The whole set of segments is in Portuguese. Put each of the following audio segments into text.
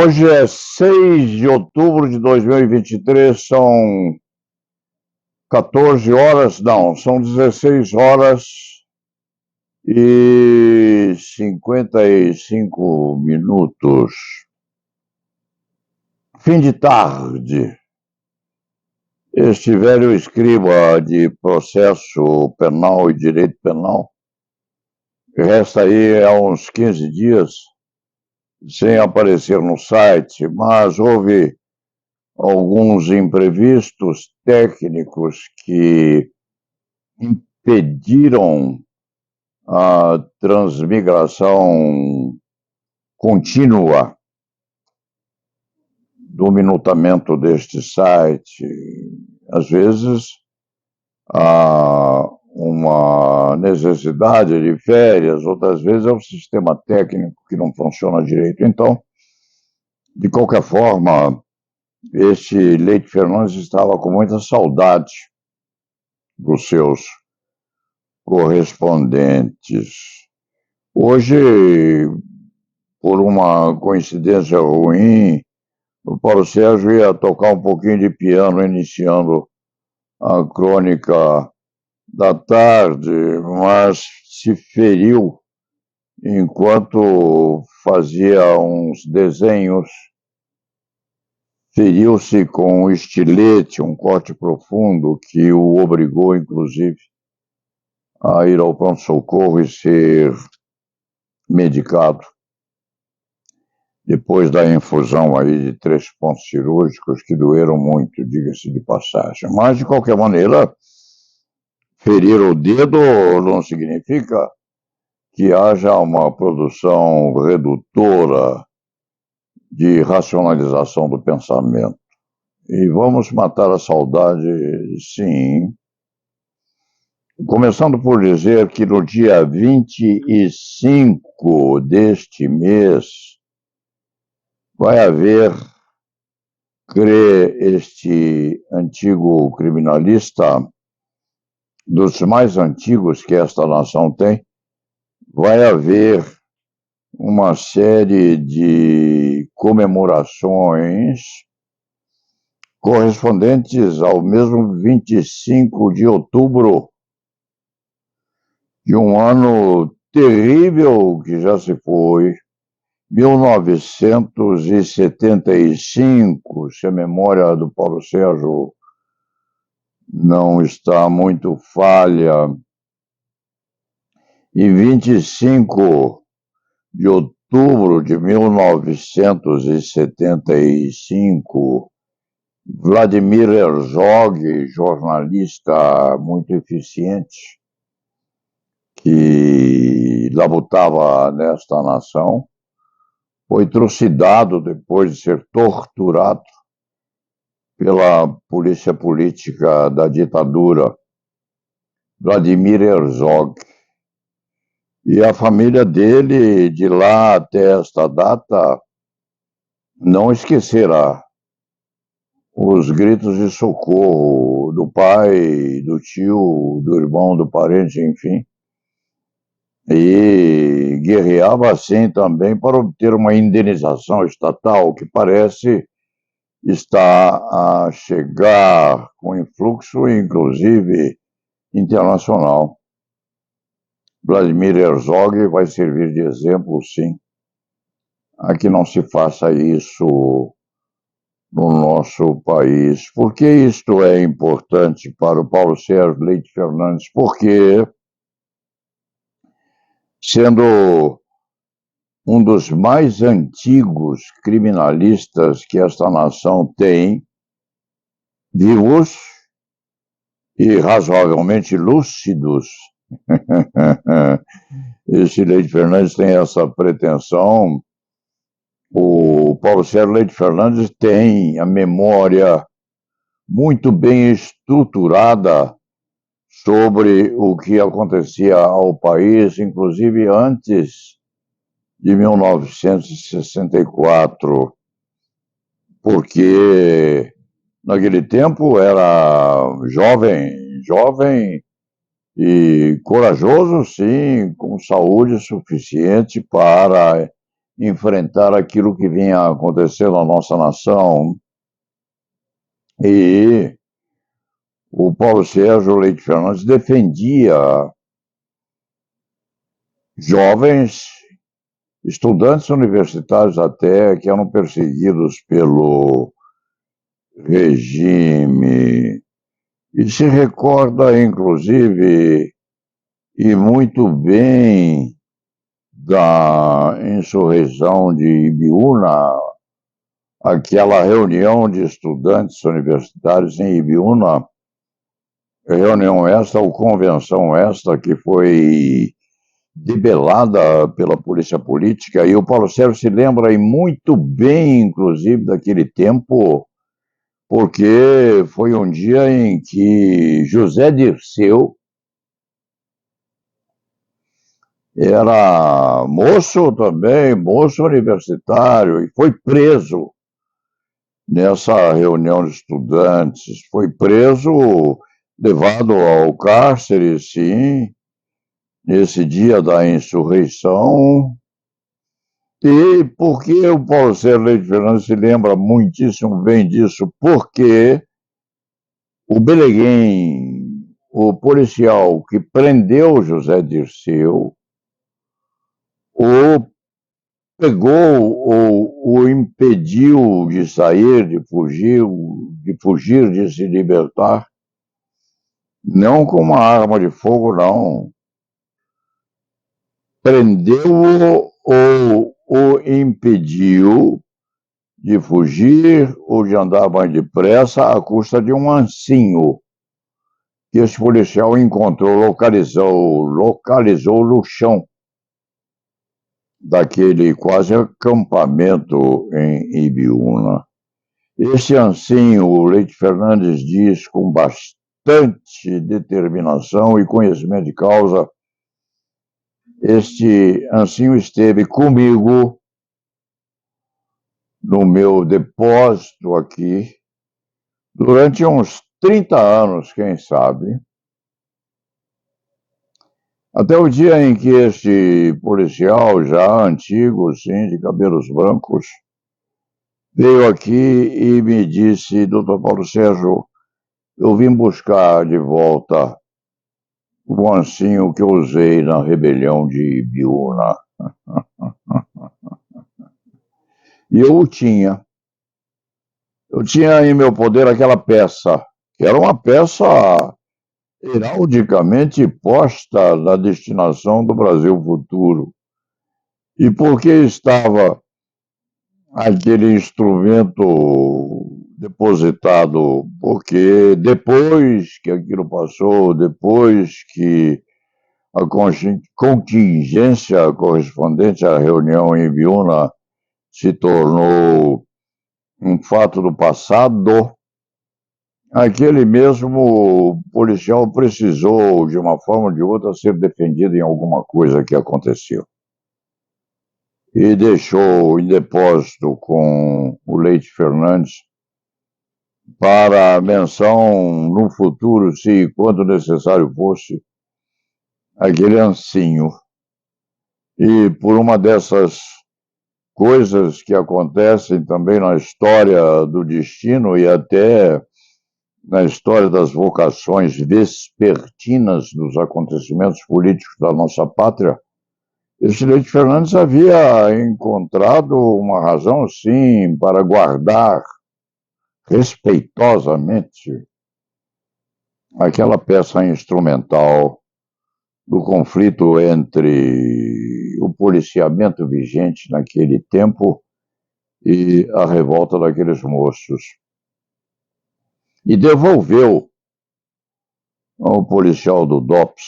Hoje é 6 de outubro de 2023, são 14 horas, não, são 16 horas e 55 minutos. Fim de tarde. Este velho escriba de processo penal e direito penal resta aí há uns 15 dias sem aparecer no site, mas houve alguns imprevistos técnicos que impediram a transmigração contínua do minutamento deste site. Às vezes, há uma necessidade de férias, outras vezes é o sistema técnico que não funciona direito. Então, de qualquer forma, este Leite Fernandes estava com muita saudade dos seus correspondentes. Hoje, por uma coincidência ruim, o Paulo Sérgio ia tocar um pouquinho de piano, iniciando a crônica da tarde, mas se feriu enquanto fazia uns desenhos. Feriu-se com um estilete, um corte profundo, que o obrigou, inclusive, a ir ao pronto-socorro e ser medicado. Depois da infusão aí de 3 pontos cirúrgicos que doeram muito, diga-se de passagem. Mas, de qualquer maneira, ferir o dedo não significa que haja uma produção redutora de racionalização do pensamento. E vamos matar a saudade, sim. Começando por dizer que no dia 25 deste mês vai haver, crê este antigo criminalista, dos mais antigos que esta nação tem, vai haver uma série de comemorações correspondentes ao mesmo 25 de outubro de um ano terrível que já se foi, 1975, se a memória do Paulo Sérgio não está muito falha, e 25 de outubro de 1975, Vladimir Herzog, jornalista muito eficiente, que labutava nesta nação, foi trucidado depois de ser torturado pela polícia política da ditadura, Vladimir Herzog. E a família dele, de lá até esta data, não esquecerá os gritos de socorro do pai, do tio, do irmão, do parente, enfim. E guerreava assim também para obter uma indenização estatal, que parece estar a chegar com influxo, inclusive internacional. Vladimir Herzog vai servir de exemplo, sim, a que não se faça isso no nosso país. Por que isto é importante para o Paulo Sérgio Leite Fernandes? Porque, sendo um dos mais antigos criminalistas que esta nação tem, vivos e razoavelmente lúcidos, esse Leite Fernandes tem essa pretensão. O Paulo Sérgio Leite Fernandes tem a memória muito bem estruturada sobre o que acontecia ao país, inclusive antes de 1964, porque naquele tempo era jovem e corajoso, sim, com saúde suficiente para enfrentar aquilo que vinha acontecendo na nossa nação. E o Paulo Sérgio Leite Fernandes defendia jovens, estudantes universitários até, que eram perseguidos pelo regime. E se recorda, inclusive, e muito bem, da insurreição de Ibiúna, aquela reunião de estudantes universitários em Ibiúna, reunião esta ou convenção esta que foi debelada pela polícia política, e o Paulo Sérgio se lembra muito bem, inclusive, daquele tempo, porque foi um dia em que José Dirceu era moço também, moço universitário, e foi preso nessa reunião de estudantes. Foi preso, levado ao cárcere, sim, nesse dia da insurreição. E por que o Paulo Sérgio Leite Fernandes se lembra muitíssimo bem disso? Porque o Beleguém, o policial que prendeu José Dirceu, o pegou ou o impediu de sair, de se libertar, não com uma arma de fogo, não. Prendeu-o ou o impediu de fugir ou de andar mais depressa à custa de um ancinho que esse policial encontrou, localizou no chão daquele quase acampamento em Ibiúna. Esse ancinho, o Leite Fernandes diz com bastante determinação e conhecimento de causa, este ancinho esteve comigo no meu depósito aqui durante uns 30 anos, quem sabe, até o dia em que este policial, já antigo, sim, de cabelos brancos, veio aqui e me disse: doutor Paulo Sérgio, eu vim buscar de volta o ancinho que eu usei na rebelião de Ibiúna. E eu o tinha. Eu tinha em meu poder aquela peça, que era uma peça heraldicamente posta na destinação do Brasil futuro. E por que estava aquele instrumento depositado? Porque depois que aquilo passou, depois que a contingência correspondente à reunião em Ibiúna se tornou um fato do passado, aquele mesmo policial precisou, de uma forma ou de outra, ser defendido em alguma coisa que aconteceu. E deixou em depósito com o Leite Fernandes para menção no futuro, se quando necessário fosse, aquele ancinho. E por uma dessas coisas que acontecem também na história do destino e até na história das vocações vespertinas dos acontecimentos políticos da nossa pátria, esse Leite Fernandes havia encontrado uma razão, sim, para guardar respeitosamente aquela peça instrumental do conflito entre o policiamento vigente naquele tempo e a revolta daqueles moços. E devolveu ao policial do DOPS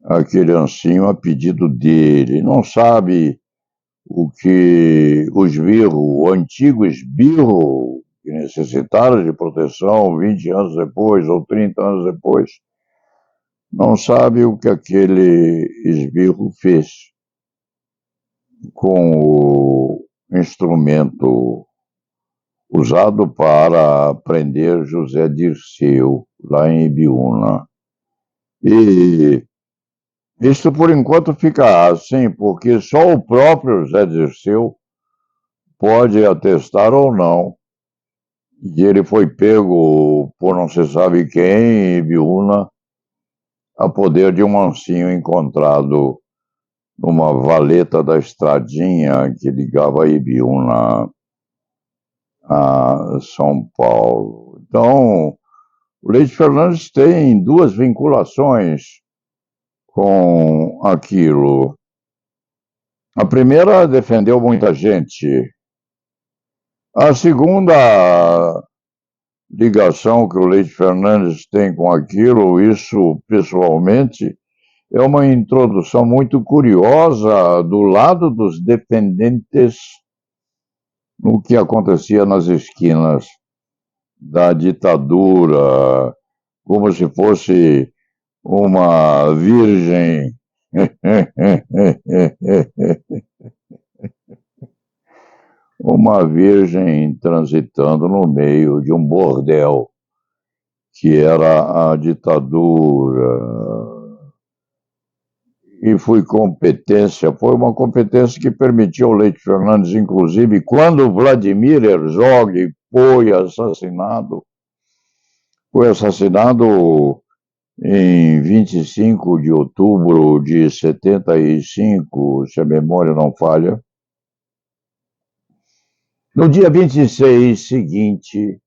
aquele ancinho a pedido dele. Não sabe o que o esbirro, o antigo esbirro, que necessitara de proteção 20 anos depois ou 30 anos depois, não sabe o que aquele esbirro fez com o instrumento usado para prender José Dirceu, lá em Ibiúna. E Isto por enquanto fica assim, porque só o próprio Zé Dirceu pode atestar ou não que ele foi pego por não se sabe quem, em Ibiúna, a poder de um mansinho encontrado numa valeta da estradinha que ligava Ibiúna a São Paulo. Então, o Leite Fernandes tem duas vinculações com aquilo. A primeira defendeu muita gente. A segunda ligação que o Leite Fernandes tem com aquilo, isso pessoalmente, é uma introdução muito curiosa do lado dos defendentes no que acontecia nas esquinas da ditadura, como se fosse uma virgem. Uma virgem transitando no meio de um bordel que era a ditadura. E foi uma competência que permitiu ao Leite Fernandes, inclusive, quando Vladimir Herzog foi assassinado em 25 de outubro de 75, se a memória não falha. No dia 26 seguinte,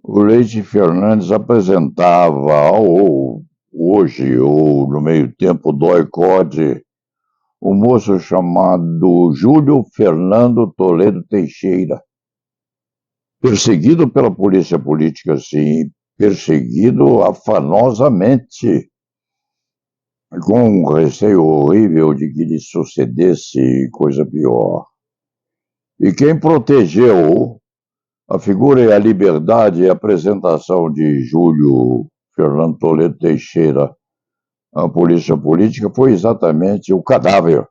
o Leite Fernandes apresentava, ou hoje, ou no meio tempo do ICOD, um moço chamado Júlio Fernando Toledo Teixeira, perseguido pela polícia política, sim, perseguido afanosamente, com um receio horrível de que lhe sucedesse coisa pior. E quem protegeu a figura e a liberdade e a apresentação de Júlio Fernando Toledo Teixeira à polícia política foi exatamente o cadáver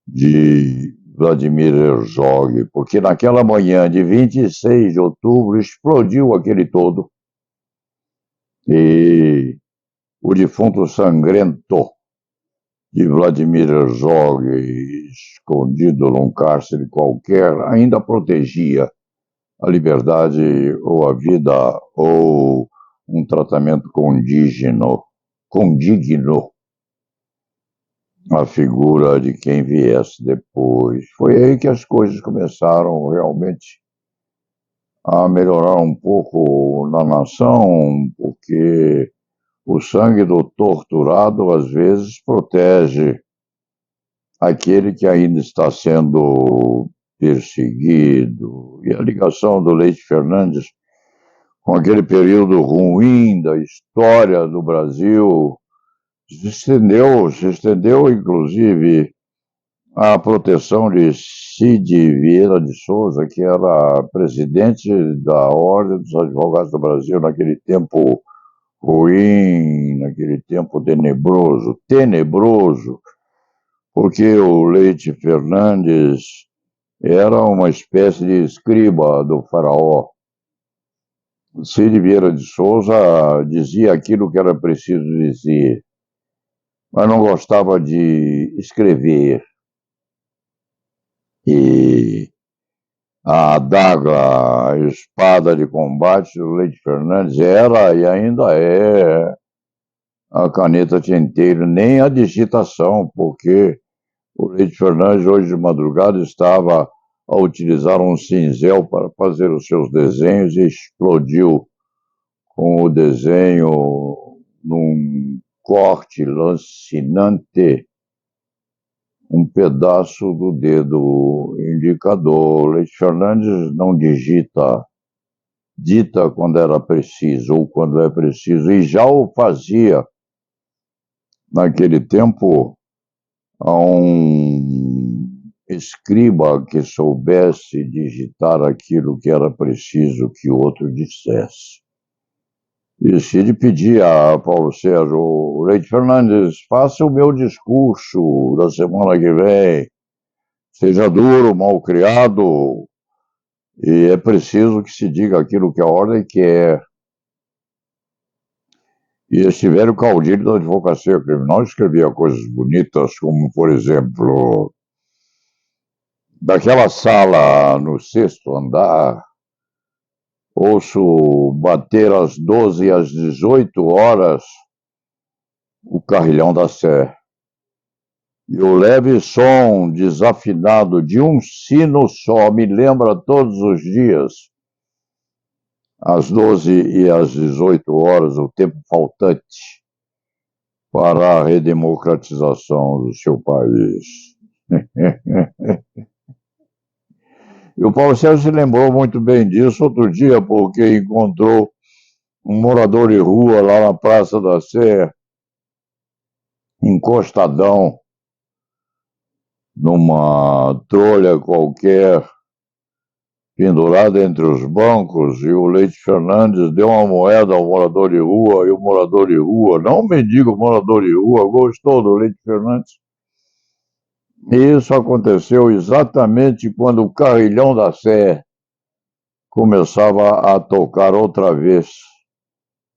de Vladimir Herzog, porque naquela manhã de 26 de outubro explodiu aquele todo e o defunto sangrento de Vladimir Herzog, escondido num cárcere qualquer, ainda protegia a liberdade ou a vida ou um tratamento condigno à figura de quem viesse depois. Foi aí que as coisas começaram realmente a melhorar um pouco na nação, porque o sangue do torturado às vezes protege aquele que ainda está sendo perseguido. E a ligação do Leite Fernandes com aquele período ruim da história do Brasil se estendeu inclusive à proteção de Cid Vieira de Souza, que era presidente da Ordem dos Advogados do Brasil naquele tempo ruim, naquele tempo tenebroso, porque o Leite Fernandes era uma espécie de escriba do faraó. Cid Vieira de Souza dizia aquilo que era preciso dizer, mas não gostava de escrever. E a adaga, a espada de combate do Leite Fernandes era e ainda é a caneta tinteiro, nem a digitação, porque o Leite Fernandes, hoje de madrugada, estava a utilizar um cinzel para fazer os seus desenhos e explodiu com o desenho num corte lancinante, um pedaço do dedo indicador. Leite Fernandes não dita quando era preciso ou quando é preciso, e já o fazia naquele tempo a um escriba que soubesse digitar aquilo que era preciso que o outro dissesse. E Cid pedia a Paulo Sérgio: Leite Fernandes, faça o meu discurso da semana que vem, seja duro, mal criado, e é preciso que se diga aquilo que a ordem quer. E esse velho caudilho da advocacia criminal escrevia coisas bonitas, como, por exemplo, daquela sala no sexto andar, ouço bater às 12 e às 18 horas o carrilhão da Sé. E o leve som desafinado de um sino só me lembra todos os dias, às 12 e às 18 horas, o tempo faltante para a redemocratização do seu país. E o Paulo Sérgio se lembrou muito bem disso outro dia, porque encontrou um morador de rua lá na Praça da Sé, encostadão, numa trolha qualquer, pendurada entre os bancos, e o Leite Fernandes deu uma moeda ao morador de rua, e o morador de rua, não o mendigo, o morador de rua, gostou do Leite Fernandes. E isso aconteceu exatamente quando o carrilhão da Sé começava a tocar outra vez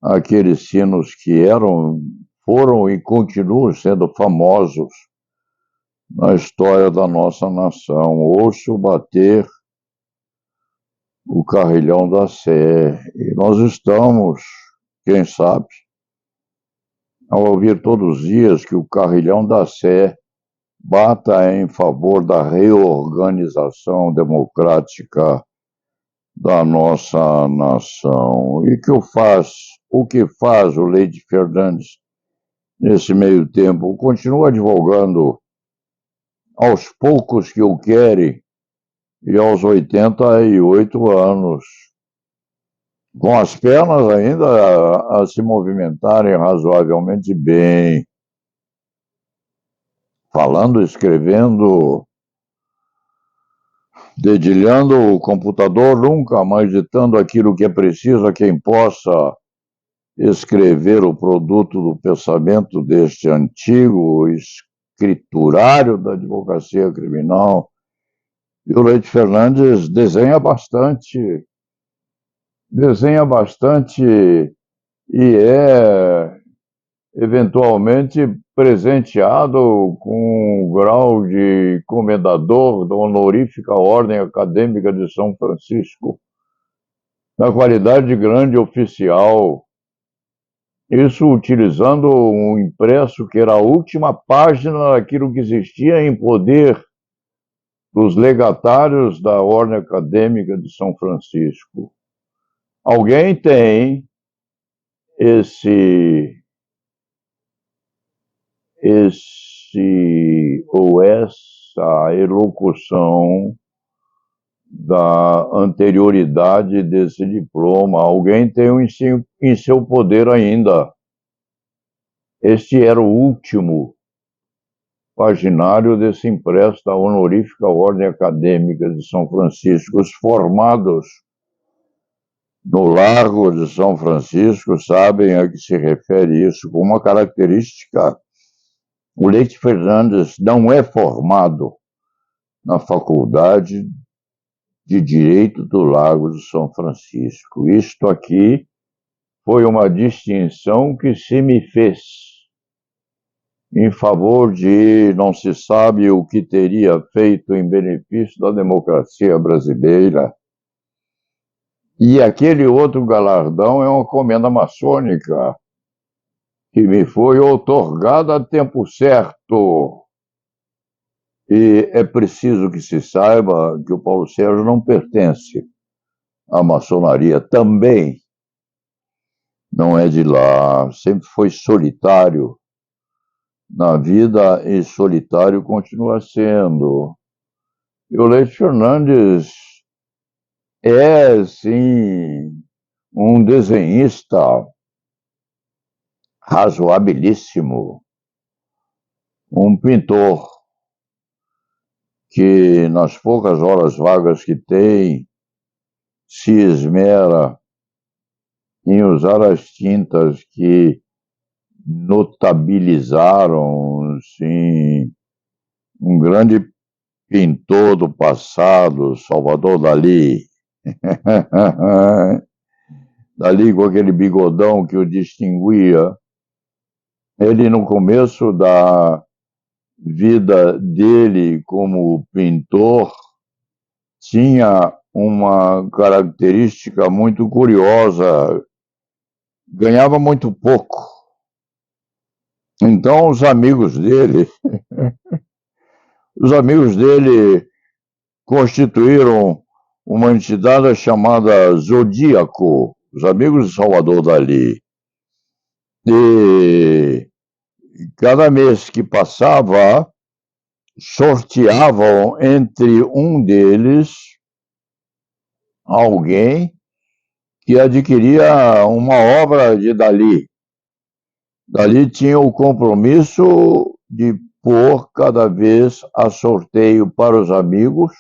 aqueles sinos que foram e continuam sendo famosos na história da nossa nação. Ouço bater o carrilhão da Sé. E nós estamos, quem sabe, a ouvir todos os dias que o carrilhão da Sé bata em favor da reorganização democrática da nossa nação. E o que faz o Leite Fernandes nesse meio tempo? Continua advogando aos poucos que o querem e aos 88 anos, com as pernas ainda a se movimentarem razoavelmente bem, falando, escrevendo, dedilhando o computador, nunca mais ditando aquilo que é preciso a quem possa escrever o produto do pensamento deste antigo escriturário da advocacia criminal. E o Leite Fernandes desenha bastante e é eventualmente presenteado com um grau de comendador da honorífica Ordem Acadêmica de São Francisco, na qualidade de grande oficial. Isso utilizando um impresso que era a última página daquilo que existia em poder dos legatários da Ordem Acadêmica de São Francisco. Alguém tem ou essa elocução da anterioridade desse diploma. Alguém tem em seu poder ainda. Este era o último paginário desse impresso da honorífica Ordem Acadêmica de São Francisco. Os formados no Largo de São Francisco sabem a que se refere isso com uma característica. O Leite Fernandes não é formado na Faculdade de Direito do Largo de São Francisco. Isto aqui foi uma distinção que se me fez em favor de não se sabe o que teria feito em benefício da democracia brasileira. E aquele outro galardão é uma comenda maçônica que me foi outorgada a tempo certo. E é preciso que se saiba que o Paulo Sérgio não pertence à maçonaria também. Não é de lá, sempre foi solitário na vida e solitário continua sendo. E o Leite Fernandes é, sim, um desenhista razoabilíssimo, um pintor que, nas poucas horas vagas que tem, se esmera em usar as tintas que notabilizaram, sim, um grande pintor do passado, Salvador Dalí. Dali com aquele bigodão que o distinguia. Ele, no começo da vida dele como pintor, tinha uma característica muito curiosa: ganhava muito pouco. Então, os amigos dele constituíram uma entidade chamada Zodíaco, os amigos de Salvador Dalí. E cada mês que passava, sorteavam entre um deles alguém que adquiria uma obra de Dalí. Dalí tinha o compromisso de pôr cada vez a sorteio para os amigos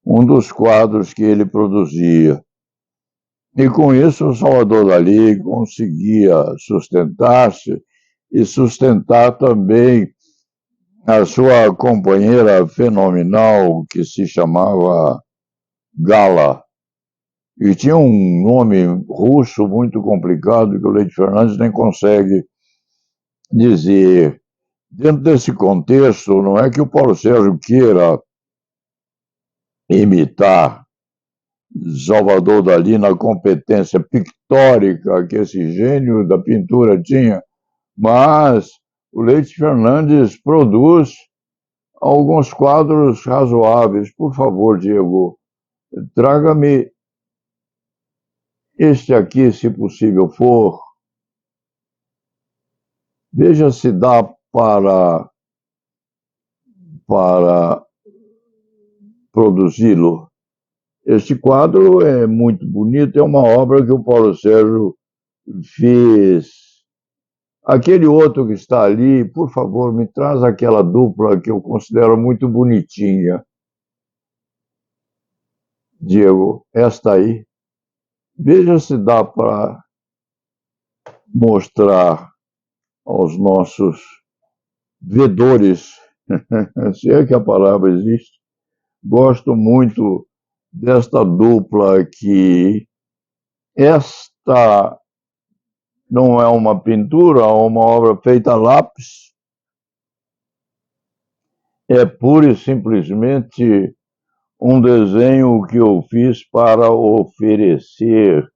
um dos quadros que ele produzia. E com isso, o Salvador Dalí conseguia sustentar-se e sustentar também a sua companheira fenomenal, que se chamava Gala. E tinha um nome russo muito complicado que o Leite Fernandes nem consegue dizer. Dentro desse contexto, não é que o Paulo Sérgio queira imitar Salvador Dalí na competência pictórica que esse gênio da pintura tinha, mas o Leite Fernandes produz alguns quadros razoáveis. Por favor, Diego, traga-me este aqui, se possível for. Veja se dá para produzi-lo. Este quadro é muito bonito, é uma obra que o Paulo Sérgio fez. Aquele outro que está ali, por favor, me traz aquela dupla que eu considero muito bonitinha. Diego, esta aí. Veja se dá para mostrar aos nossos vedores, se é que a palavra existe. Gosto muito desta dupla aqui. Esta não é uma pintura, é uma obra feita a lápis. É pura e simplesmente um desenho que eu fiz para oferecer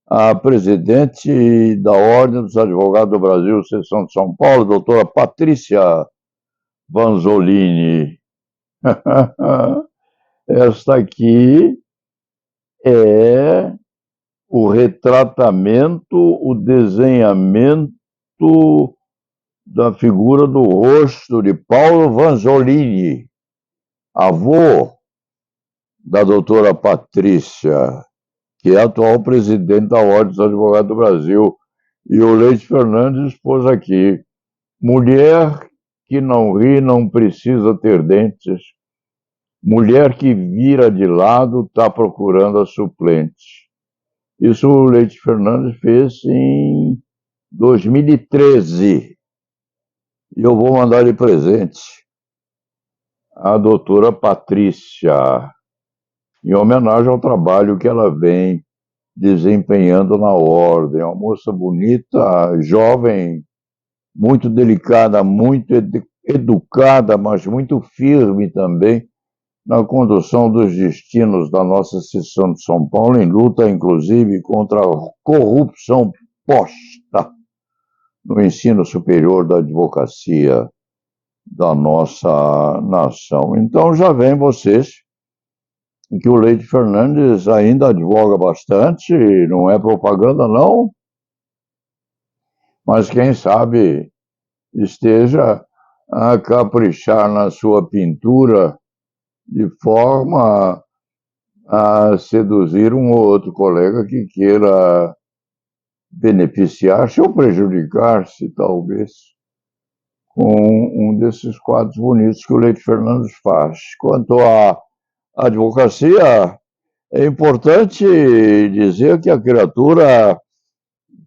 à presidente da Ordem dos Advogados do Brasil, Seção de São Paulo, doutora Patrícia Vanzolini. Esta aqui é o retratamento, o desenhamento da figura do rosto de Paulo Vanzolini, avô da doutora Patrícia, que é a atual presidente da Ordem dos Advogados do Brasil. E o Leite Fernandes pôs aqui: mulher que não ri não precisa ter dentes, mulher que vira de lado está procurando a suplente. Isso o Leite Fernandes fez em 2013. E eu vou mandar de presente à doutora Patrícia, em homenagem ao trabalho que ela vem desempenhando na ordem. É uma moça bonita, jovem, muito delicada, muito educada, mas muito firme também na condução dos destinos da nossa seção de São Paulo, em luta, inclusive, contra a corrupção posta no ensino superior da advocacia da nossa nação. Então, já vem vocês que o Leite Fernandes ainda advoga bastante, não é propaganda, não, mas quem sabe esteja a caprichar na sua pintura de forma a seduzir um ou outro colega que queira beneficiar-se ou prejudicar-se, talvez, com um desses quadros bonitos que o Leite Fernandes faz. Quanto à advocacia, é importante dizer que a criatura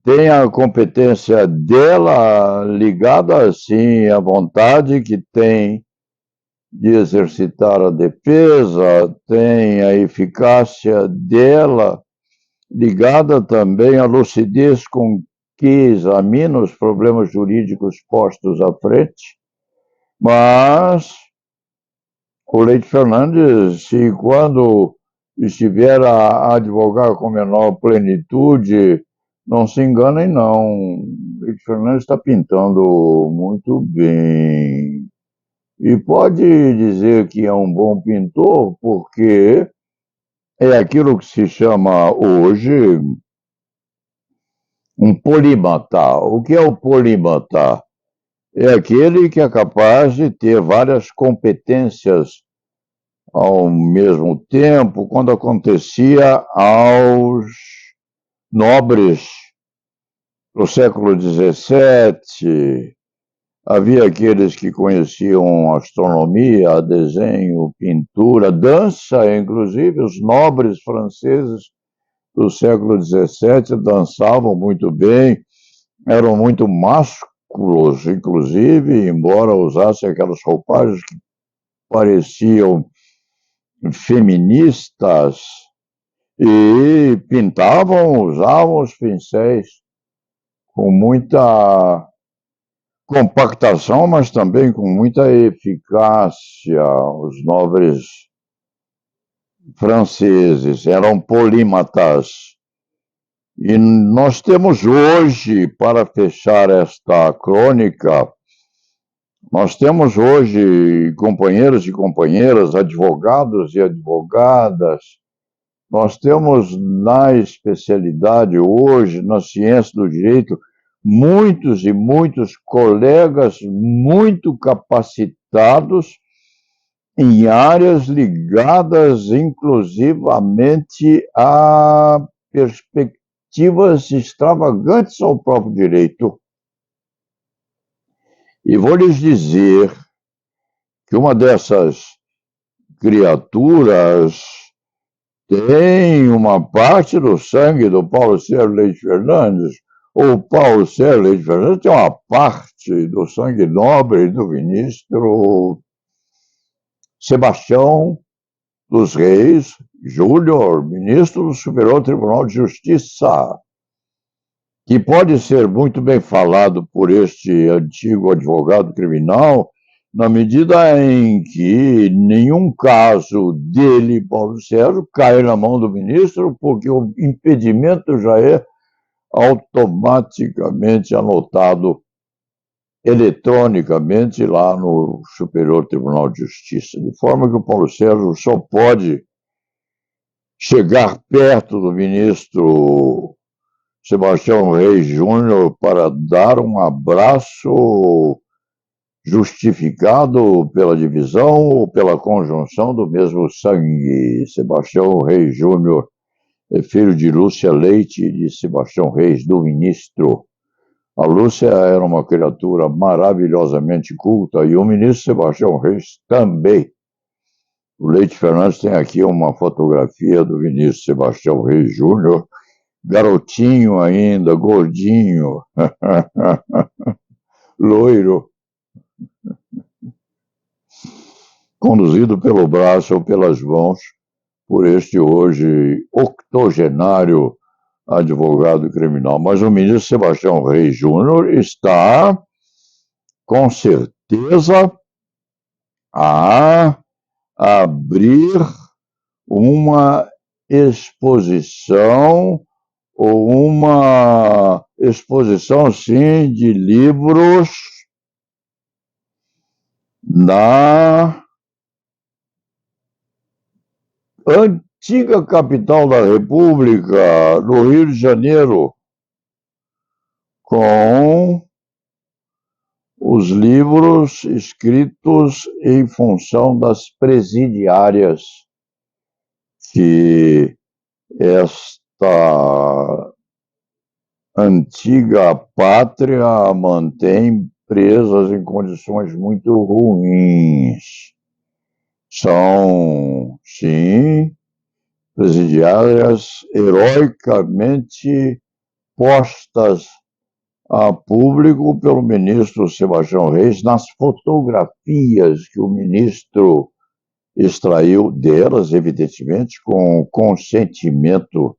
tem a competência dela ligada, sim, à vontade que tem de exercitar a defesa, tem a eficácia dela ligada também à lucidez com que examina os problemas jurídicos postos à frente, mas o Leite Fernandes, se quando estiver a advogar com menor plenitude, não se enganem, não. O Leite Fernandes está pintando muito bem. E pode dizer que é um bom pintor, porque é aquilo que se chama hoje um polímata. O que é o polímata? É aquele que é capaz de ter várias competências ao mesmo tempo, quando acontecia aos nobres do século XVII. Havia aqueles que conheciam astronomia, desenho, pintura, dança, inclusive os nobres franceses do século XVII dançavam muito bem, eram muito másculos, inclusive, embora usassem aquelas roupagens que pareciam feministas, e pintavam, usavam os pincéis com muita compactação, mas também com muita eficácia. Os nobres franceses eram polímatas. E nós temos hoje, para fechar esta crônica, nós temos hoje companheiros e companheiras, advogados e advogadas, nós temos na especialidade hoje, na ciência do direito, muitos e muitos colegas muito capacitados em áreas ligadas inclusivamente a perspectivas extravagantes ao próprio direito. E vou lhes dizer que uma dessas criaturas tem uma parte do sangue do Paulo Sérgio Leite Fernandes. O Paulo Sérgio Leite Fernandes tem uma parte do sangue nobre do ministro Sebastião dos Reis Júnior, ministro do Superior Tribunal de Justiça, que pode ser muito bem falado por este antigo advogado criminal, na medida em que nenhum caso dele, Paulo Sérgio, cai na mão do ministro, porque o impedimento já é automaticamente anotado eletronicamente lá no Superior Tribunal de Justiça, de forma que o Paulo Sérgio só pode chegar perto do ministro Sebastião Reis Júnior para dar um abraço justificado pela divisão ou pela conjunção do mesmo sangue. Sebastião Reis Júnior é filho de Lúcia Leite e de Sebastião Reis, do ministro. A Lúcia era uma criatura maravilhosamente culta e o ministro Sebastião Reis também. O Leite Fernandes tem aqui uma fotografia do ministro Sebastião Reis Júnior, garotinho ainda, gordinho, loiro, conduzido pelo braço ou pelas mãos por este hoje octogenário advogado criminal. Mas o ministro Sebastião Reis Júnior está, com certeza, a abrir uma exposição ou uma exposição, sim, de livros na antiga capital da República, no Rio de Janeiro, com os livros escritos em função das presidiárias que esta antiga pátria mantém presas em condições muito ruins. São, sim, presidiárias heroicamente postas a público pelo ministro Sebastião Reis nas fotografias que o ministro extraiu delas, evidentemente, com consentimento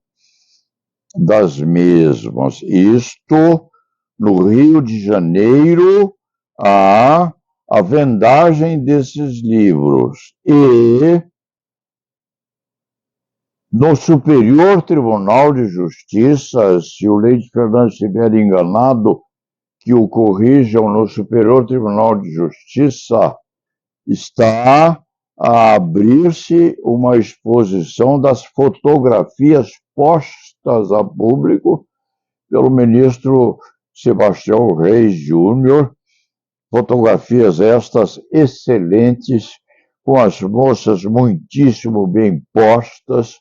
das mesmas. Isto, no Rio de Janeiro, há a vendagem desses livros. E no Superior Tribunal de Justiça, se o Leite Fernandes estiver enganado, que o corrijam, no Superior Tribunal de Justiça está a abrir-se uma exposição das fotografias postas a público pelo ministro Sebastião Reis Júnior, fotografias estas excelentes, com as moças muitíssimo bem postas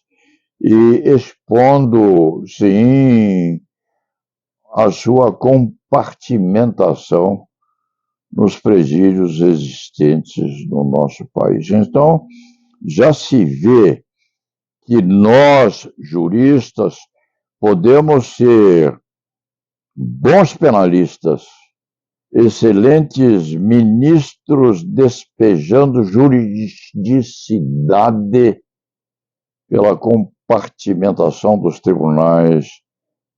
e expondo, sim, a sua compartimentação nos presídios existentes no nosso país. Então, já se vê que nós, juristas, podemos ser bons penalistas, excelentes ministros despejando juridicidade pela compartimentação dos tribunais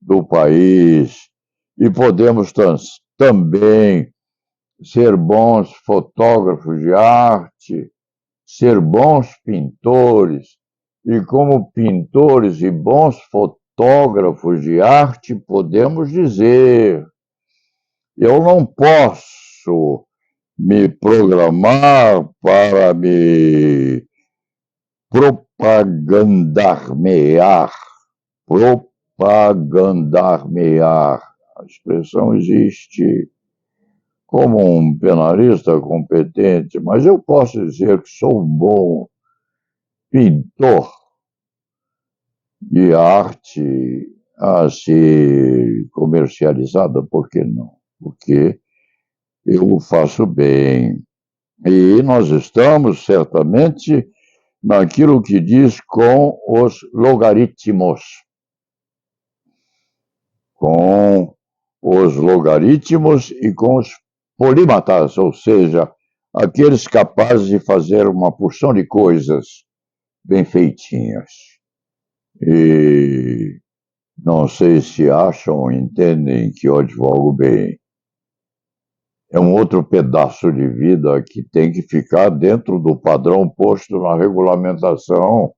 do país, e podemos também ser bons fotógrafos de arte, ser bons pintores, e como pintores e bons fotógrafos de arte, podemos dizer: eu não posso me programar para me propagandarmear. A expressão existe como um penalista competente, mas eu posso dizer que sou um bom pintor de arte a ser comercializada, por que não? Porque eu o faço bem. E nós estamos, certamente, naquilo que diz com os logaritmos. Com os logaritmos e com os polímatas, ou seja, aqueles capazes de fazer uma porção de coisas bem feitinhas. E não sei se acham ou entendem que eu advogo bem. É um outro pedaço de vida que tem que ficar dentro do padrão posto na regulamentação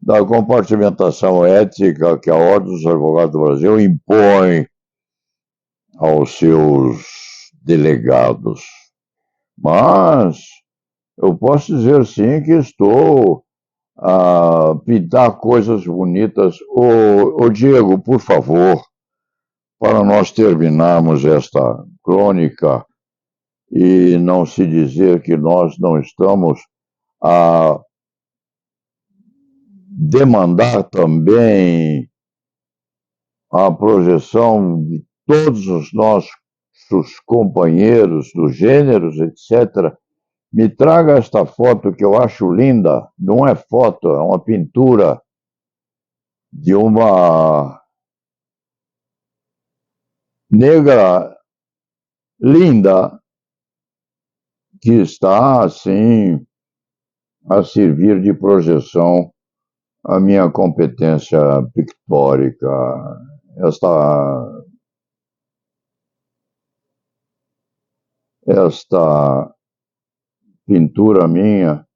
da compartimentação ética que a Ordem dos Advogados do Brasil impõe aos seus delegados. Mas eu posso dizer sim que estou a pintar coisas bonitas. Ô Diego, por favor, para nós terminarmos esta crônica e não se dizer que nós não estamos a demandar também a projeção de todos os nossos companheiros dos gêneros, etc. Me traga esta foto que eu acho linda. Não é foto, é uma pintura de uma negra linda que está, assim, a servir de projeção à minha competência pictórica. Esta pintura minha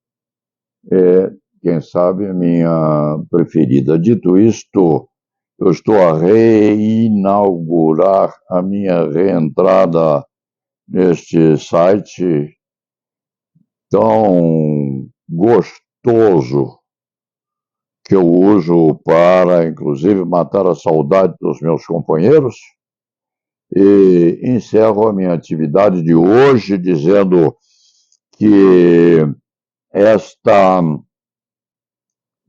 é, quem sabe, a minha preferida. Dito isto, eu estou a reinaugurar a minha reentrada neste site tão gostoso que eu uso para, inclusive, matar a saudade dos meus companheiros. E encerro a minha atividade de hoje dizendo que esta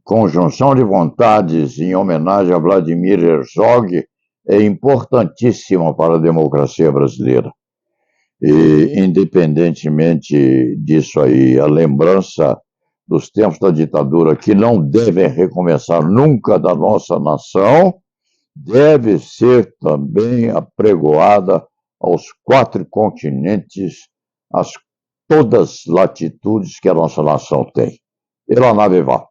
conjunção de vontades em homenagem a Vladimir Herzog é importantíssima para a democracia brasileira. E, independentemente disso aí, a lembrança dos tempos da ditadura, que não devem recomeçar nunca da nossa nação, deve ser também apregoada aos 4 continentes, a todas as latitudes que a nossa nação tem. E lá na Viva.